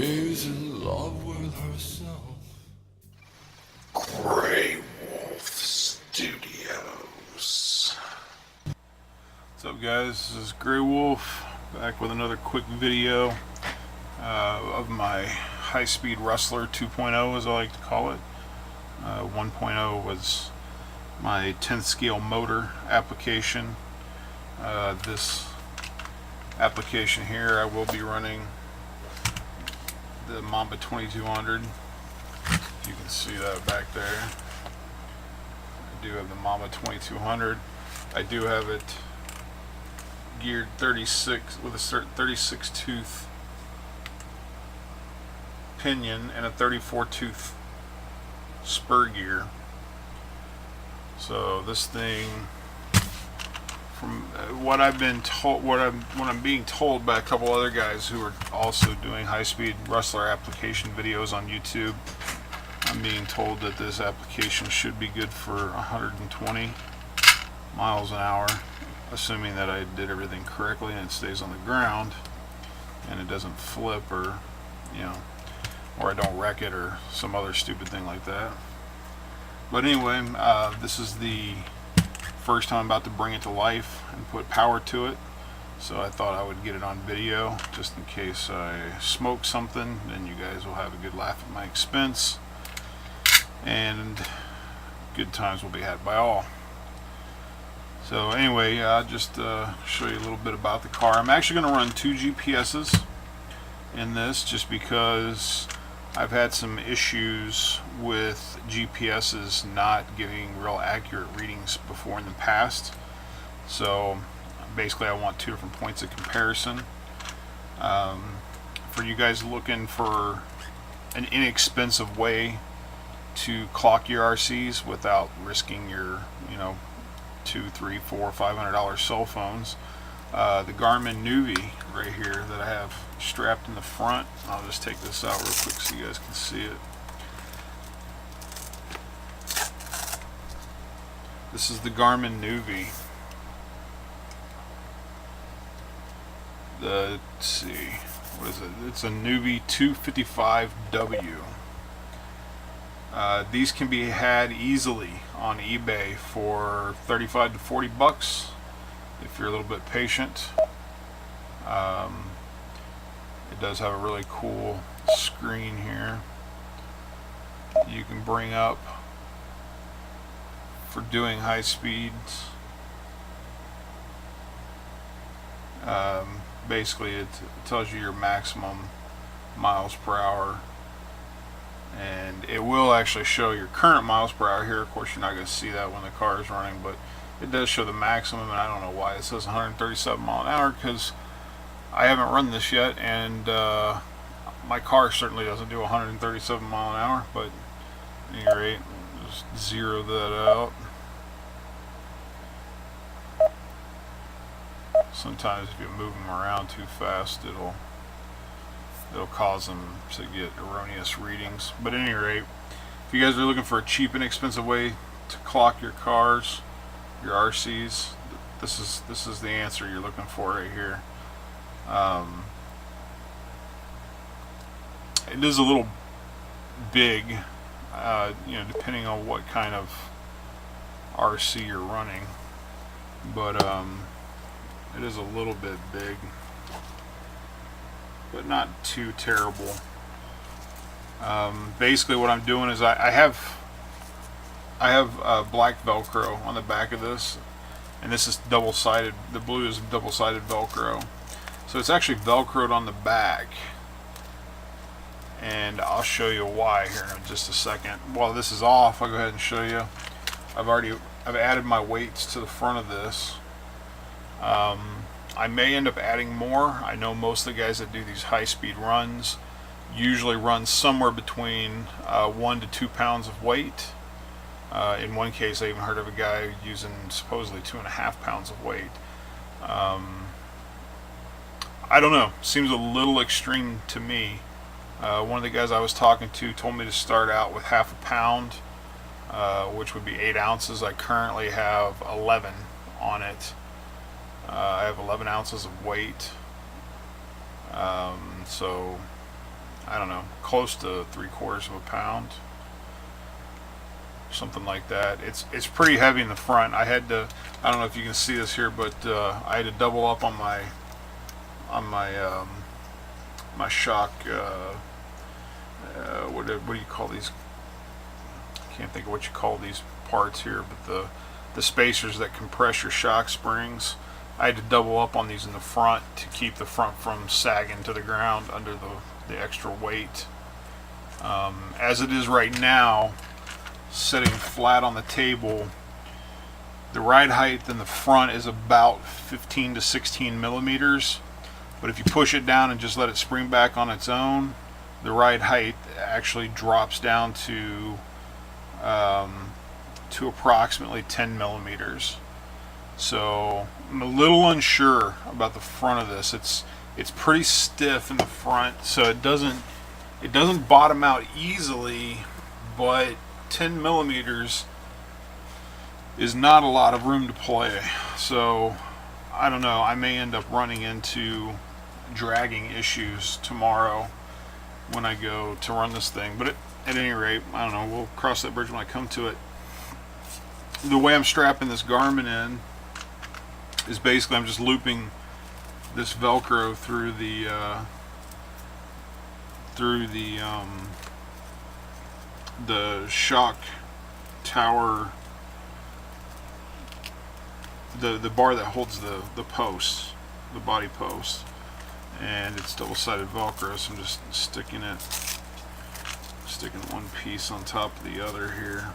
She's in love with herself. Grey Wolf Studios. What's up, guys? This is Grey Wolf back with another quick video of my High Speed Rustler 2.0, as I like to call it. 1.0 was my 10th scale motor application. This application here, I will be running the Mamba 2200. You can see that back there. I do have the Mamba 2200. I do have it geared 36 with a 36 tooth pinion and a 34 tooth spur gear. So this thing, from what I've been told, what I'm being told by a couple other guys who are also doing high speed Rustler application videos on YouTube, I'm being told that this application should be good for 120 miles an hour, assuming that I did everything correctly and it stays on the ground and it doesn't flip, or or I don't wreck it or some other stupid thing like that. But anyway, this is the first time I'm about to bring it to life and put power to it, so I thought I would get it on video just in case I smoke something. Then you guys will have a good laugh at my expense, and good times will be had by all. So anyway, just show you a little bit about the car. I'm actually going to run 2 GPSs in this, just because I've had some issues with GPSs not giving real accurate readings before in the past. So basically I want 2 different points of comparison. For you guys looking for an inexpensive way to clock your RCs without risking your $200, $300, $400, $500 cell phones, the Garmin Nuvi right here that I have strapped in the front. I'll just take this out real quick so you guys can see it. This is the Garmin Nuvi. Let's see, what is it? It's a Nuvi 255W. These can be had easily on eBay for 35 to 40 bucks if you're a little bit patient. It does have a really cool screen here you can bring up for doing high speeds. Basically it tells you your maximum miles per hour, and it will actually show your current miles per hour here. Of course, you're not going to see that when the car is running, but it does show the maximum, and I don't know why it says 137 mile an hour, because I haven't run this yet, and my car certainly doesn't do 137 mile an hour. But at any rate, just zero that out. Sometimes if you move them around too fast, it'll cause them to get erroneous readings. But at any rate, if you guys are looking for a cheap and expensive way to clock your cars, your RCs, this is the answer you're looking for right here. It is a little big, depending on what kind of RC you're running, but it is a little bit big, but not too terrible. Basically what I'm doing is I have black Velcro on the back of this, and this is double-sided. The blue is double-sided Velcro, so it's actually Velcroed on the back, and I'll show you why here in just a second. While this is off, I'll go ahead and show you. I've added my weights to the front of this. I may end up adding more. I know most of the guys that do these high-speed runs usually run somewhere between 1 to 2 pounds of weight. In one case, I even heard of a guy using supposedly 2.5 pounds of weight. I don't know. Seems a little extreme to me. One of the guys I was talking to told me to start out with half a pound, which would be 8 ounces. I currently have 11 on it. I have 11 ounces of weight. So I don't know, close to 3/4 of a pound, something like that. It's pretty heavy in the front. I had to, I don't know if you can see this here, but I had to double up on my my shock. What do you call these? I can't think of what you call these parts here, but the spacers that compress your shock springs. I had to double up on these in the front to keep the front from sagging to the ground under the extra weight. As it is right now, sitting flat on the table, the ride height in the front is about 15 to 16 millimeters, but if you push it down and just let it spring back on its own, the ride height actually drops down to approximately 10 millimeters. So I'm a little unsure about the front of this. It's pretty stiff in the front, so it doesn't bottom out easily, but 10 millimeters is not a lot of room to play. So I don't know, I may end up running into dragging issues tomorrow when I go to run this thing, but at any rate, I don't know, we'll cross that bridge when I come to it. The way I'm strapping this Garmin in is basically I'm just looping this Velcro through the shock tower, the bar that holds the post, the body post, and it's double-sided Velcro, so I'm just sticking one piece on top of the other here.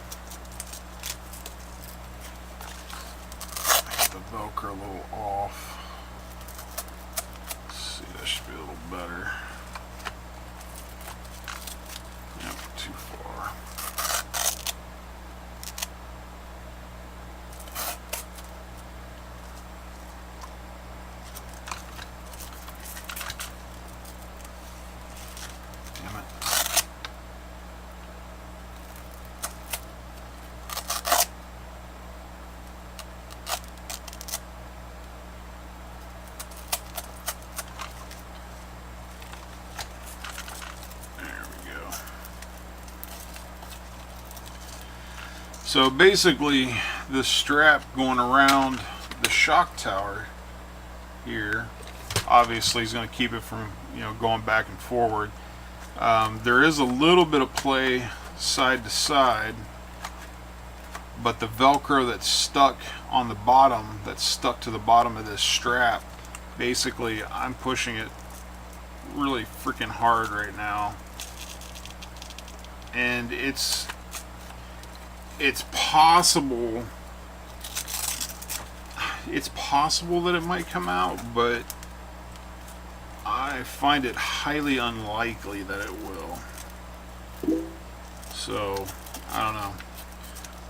Get the Velcro a little off. Let's see, that should be a little better. Yep, too far. Damn it. So basically, the strap going around the shock tower here obviously is going to keep it from, going back and forward. There is a little bit of play side to side, but the Velcro that's stuck on the bottom, that's stuck to the bottom of this strap, basically I'm pushing it really freaking hard right now, and it's possible that it might come out, but I find it highly unlikely that it will. So I don't know,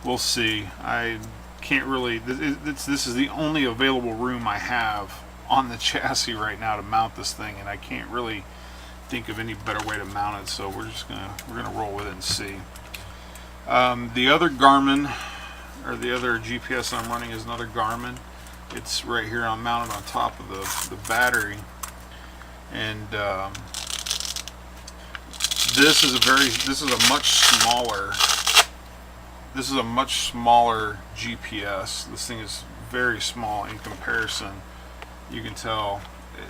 we'll see. I can't really, this is the only available room I have on the chassis right now to mount this thing, and I can't really think of any better way to mount it, so we're gonna roll with it and see. The other Garmin, or the other GPS I'm running, is another Garmin. It's right here. I'm mounted on top of the battery, and this is a much smaller GPS. This thing is very small in comparison. You can tell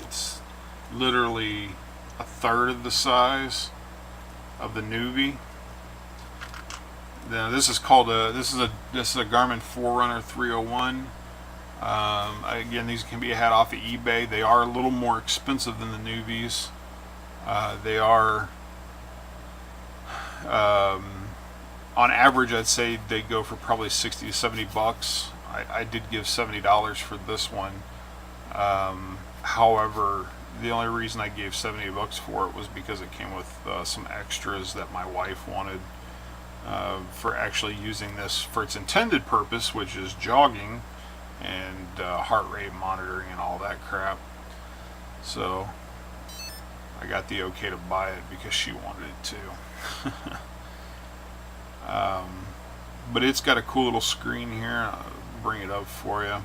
it's literally a third of the size of the Nuvi. Now this is called this is a Garmin Forerunner 301. Again, these can be had off of eBay. They are a little more expensive than the Nuvis. They are on average, I'd say they go for probably 60 to 70 bucks. I did give $70 for this one. However, the only reason I gave 70 bucks for it was because it came with some extras that my wife wanted for actually using this for its intended purpose, which is jogging and heart rate monitoring and all that crap. So I got the okay to buy it because she wanted it too. But it's got a cool little screen here. I'll bring it up for you.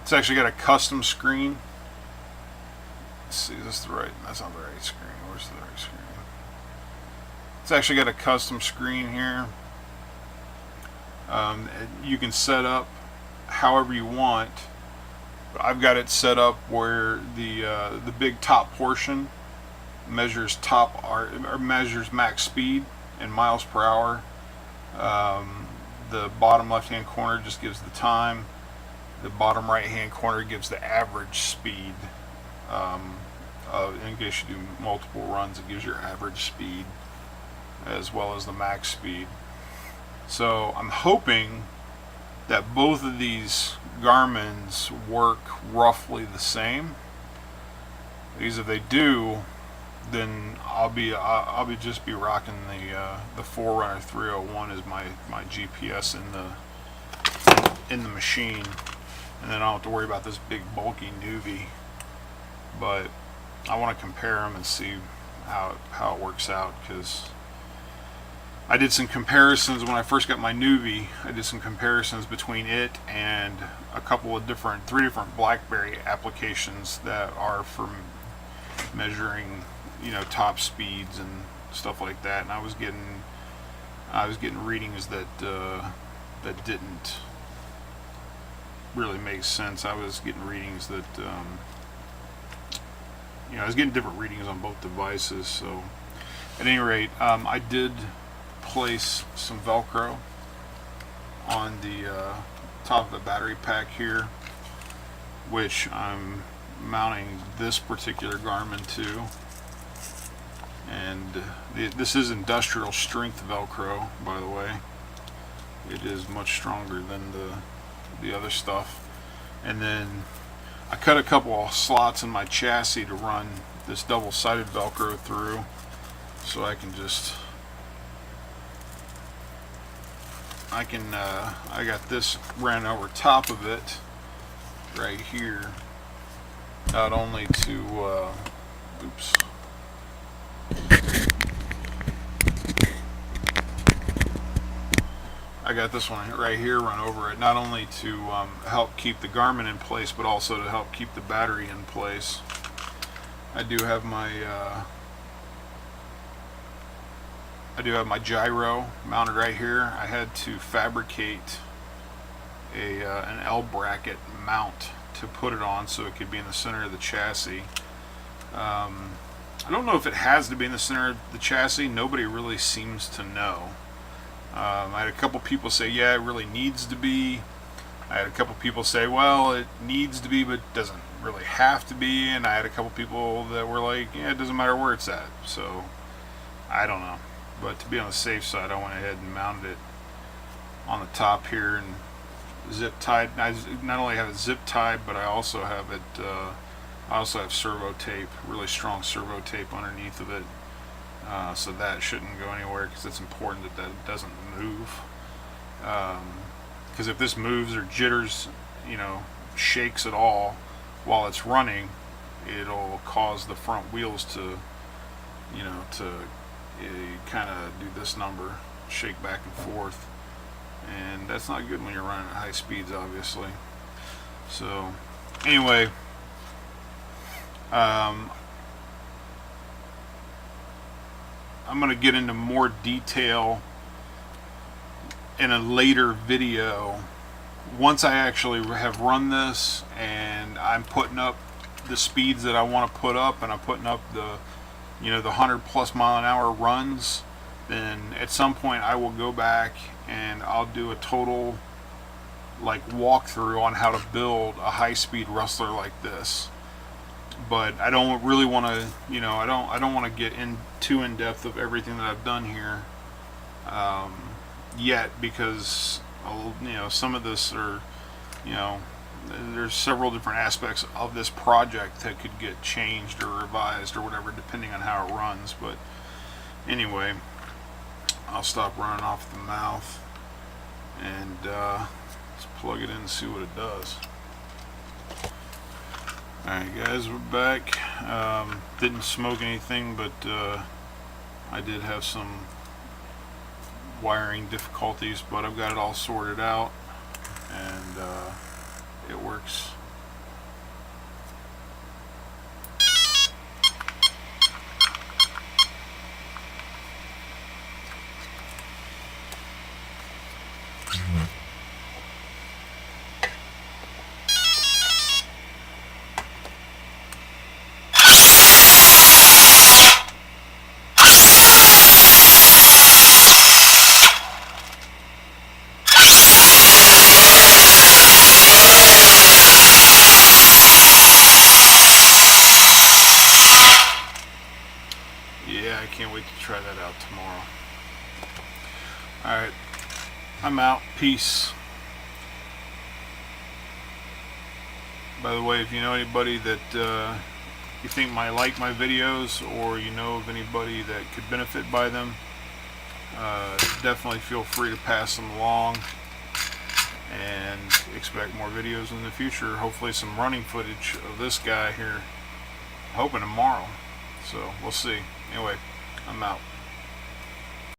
It's actually got a custom screen Let's see, is this the right? That's not the right screen. Where's the right screen? It's actually got a custom screen here. You can set up however you want. I've got it set up where the big top portion measures measures max speed in miles per hour. The bottom left hand corner just gives the time. The bottom right hand corner gives the average speed. In case you do multiple runs, it gives your average speed as well as the max speed. So I'm hoping that both of these Garmin's work roughly the same. Because if they do, then I'll be just be rocking the Forerunner 301 as my GPS in the machine, and then I don't have to worry about this big bulky Nuvi. But I want to compare them and see how it works out, because I did some comparisons when I first got my Nuvi. I did some comparisons between it and a couple of three different BlackBerry applications that are for measuring, top speeds and stuff like that. And I was getting readings that didn't really make sense. I was getting readings that I was getting different readings on both devices. So at any rate, I did place some Velcro on the top of the battery pack here, which I'm mounting this particular Garmin to. And this is industrial strength Velcro, by the way. It is much stronger than the other stuff. And then I cut a couple of slots in my chassis to run this double-sided Velcro through, so I can just I got this ran over top of it right here, not only to oops, I got this one right here run over it, not only to help keep the Garmin in place, but also to help keep the battery in place. I do have my Gyro mounted right here. I had to fabricate an L bracket mount to put it on so it could be in the center of the chassis. I don't know if it has to be in the center of the chassis. Nobody really seems to know. I had a couple people say, yeah, it really needs to be. I had a couple people say, well, it needs to be, but doesn't really have to be. And I had a couple people that were like, yeah, it doesn't matter where it's at. So I don't know. But to be on the safe side, I went ahead and mounted it on the top here and zip tied. I not only have it zip tied, but I also have it. I also have servo tape, really strong servo tape underneath of it, so that shouldn't go anywhere, because it's important that it doesn't move. Because if this moves or jitters, shakes at all while it's running, it'll cause the front wheels to kind of do this number, shake back and forth, and that's not good when you're running at high speeds, obviously. So anyway, I'm going to get into more detail in a later video once I actually have run this and I'm putting up the speeds that I want to put up, and I'm putting up the 100+ mile an hour runs. Then at some point I will go back and I'll do a total walkthrough on how to build a high-speed Rustler like this. But I don't really want to, I don't want to get too in depth of everything that I've done here yet, because some of this are, there's several different aspects of this project that could get changed or revised or whatever, depending on how it runs. But anyway, I'll stop running off the mouth and let's plug it in and see what it does. Alright guys, we're back. Didn't smoke anything, but I did have some wiring difficulties, but I've got it all sorted out, and it works. yeah, I can't wait to try that out tomorrow. Alright, I'm out. Peace. By the way, if you know anybody that you think might like my videos, or you know of anybody that could benefit by them, definitely feel free to pass them along, and expect more videos in the future. Hopefully some running footage of this guy here. I'm hoping tomorrow, so we'll see. Anyway, I'm out.